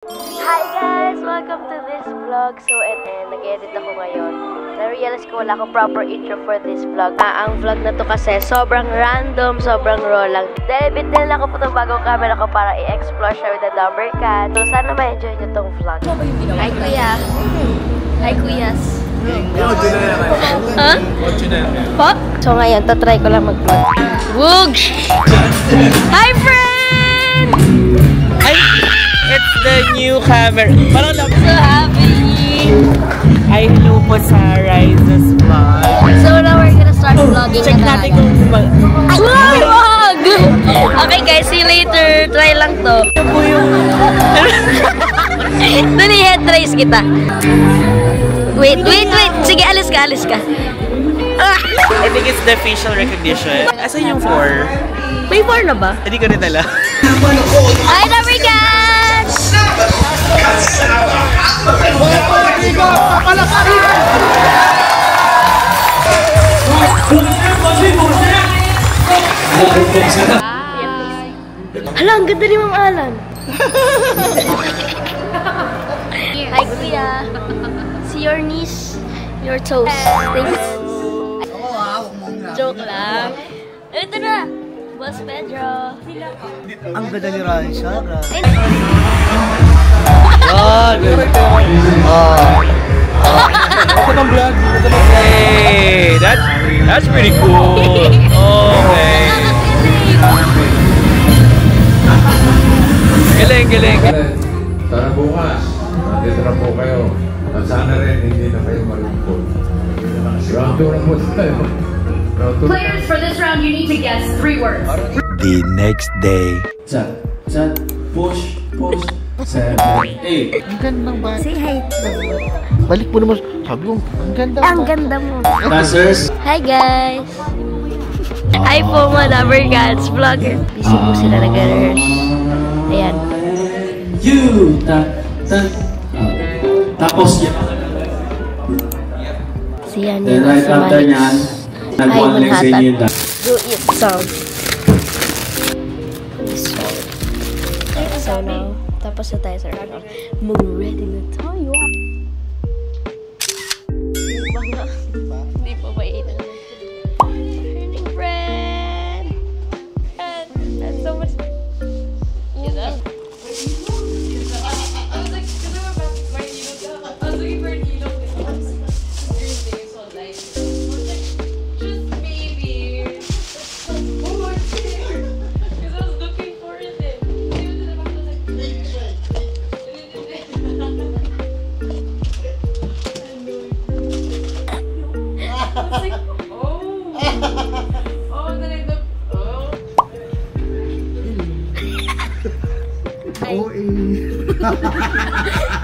Hi guys! Welcome to this vlog. So, nag-edit ako ngayon. Na-realize ko wala akong proper intro for this vlog. Ang vlog na to kasi sobrang random, sobrang raw lang. Debit din lang ako po itong bagong camera ko para i-explore siya with the number cat. So, sana ma-enjoy nyo tong vlog. Hi kuya! Hi kuyas! Huh? Po? So ngayon, tatry ko lang mag-vlog. Woog! Hi friend! It's the new camera. Parang So happy! Ay, hello po sa Rise's vlog. So now we're gonna start vlogging. Check natin kung vlog! Okay guys, see you later. Try lang to. Ito po yung... Dali, head trace kita. Wait. Sige, alis ka. I think it's the facial recognition. Asan yung 4? May 4 na ba? Hindi ko rin dala. Hi, number cats! Hala, ang ganda ni Ma'am Alan. Hi, kuya. See your knees, your toes. Thanks. Joke lang. Ito na. Boss Pedro. Ang ganda ni Ransha. Hey, that's pretty cool. Okay. Galing. Sana bukas, nandito na po kayo. At sana rin hindi na kayo malungkot. Round 2 na po tayo. Players, for this round, you need to guess 3 words. The next day. Chat, push, 7, 8. Ang gandang ba? Say hi. Balik mo naman. Sabi mo, ang ganda mo. Ang ganda mo. Dancers. Hi guys. Hi po mga number cats vlogger. Busy po sila nag-rehearse. Ayan. You! Tapos yan. Siyan Then yung right after nyan, nag-one leg sa inyo yung Do it sound. So now, tapos na tayo sa round. Mag-ready na tayo. Hindi pa mainit. Morning, friend! That's so much... You know?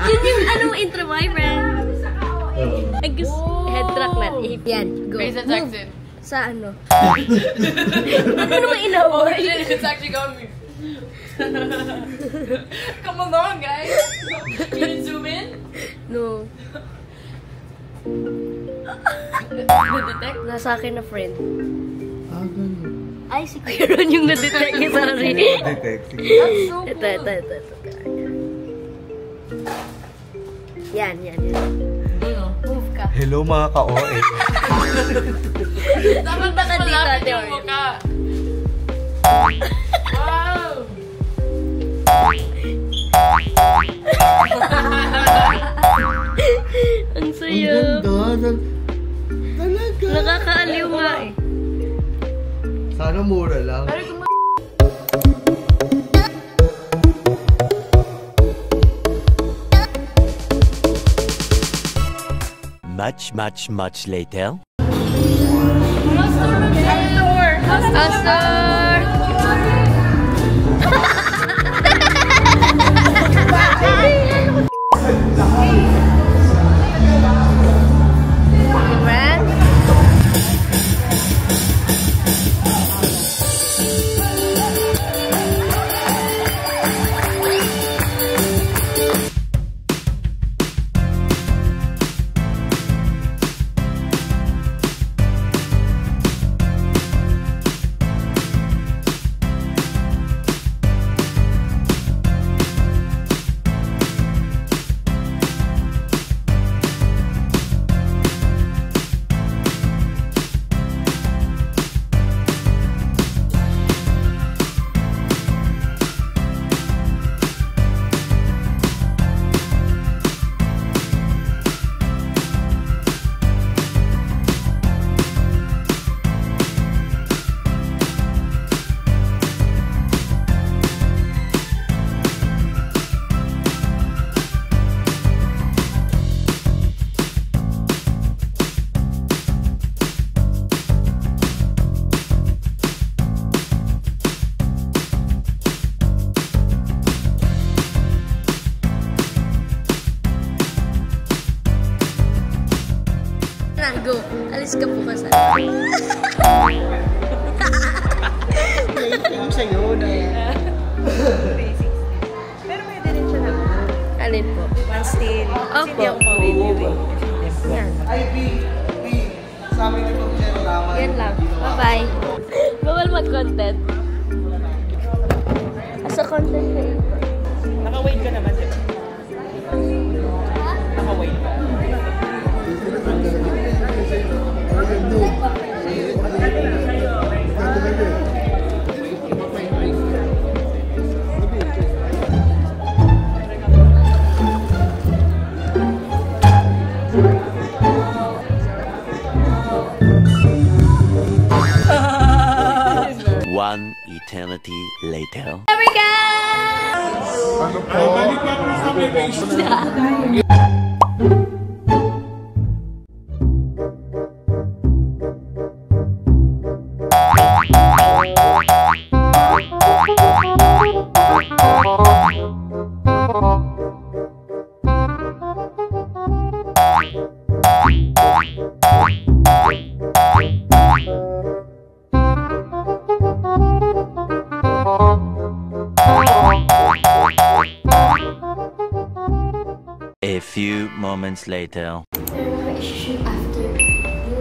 Yun yung anong intro mo, my friend? I guess, head track na. Yan, go. Raise and exit. Sa ano? Ano naman inawa? It's actually going. Come along, guys. Can you zoom in? No. Na-detect? Nasa akin na friend. ganun. Ay, si Kuya Ron yung na-detect. Sorry. Detect. That's so cool. Ito. Yan. Move ka. Hello mga ka-OA. Dapat malapit yung mukha. Wow! Ang saya. Talaga. Nakakaaliw nga eh. Sana mura lang. Much later. Astor! Miss ka po kasi. Yung sa'yo na. Pero pwede rin siya na. Alin po? One-stain. Opo. Hindi ako mabibili. Yan. Sa amin ito siya naman. Yan lang. Bye-bye. Bawal mag-content. Asa content na yun? Naka-wait ka naman, diba? Naka-wait ka. One eternity later. There we go! A few moments later. Meron ako i-shoot after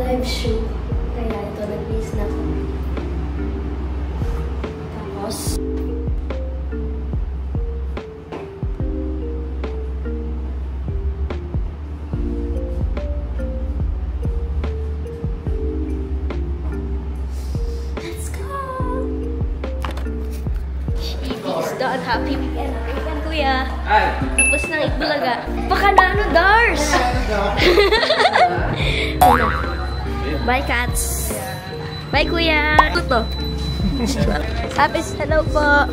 live shoot. Kaya ito, nag-miss na ako. Tapos, let's go! She's done. Happy weekend. Weekend, kuya. Tapos nang Itbulaga. Baka na ano, Dars! Bye, cats! Bye, kuya! Tuto! Happy, hello po!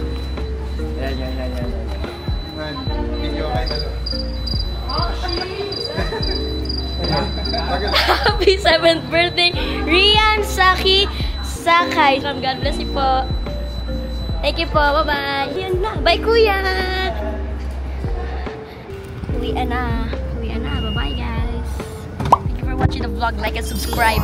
Happy 7th birthday, Rian Saki Sakay. God bless you po. Thank you po. Bye-bye. Yan na. Bye, kuya! Uwi na. Bye-bye, guys. Thank you for watching the vlog. Like and subscribe.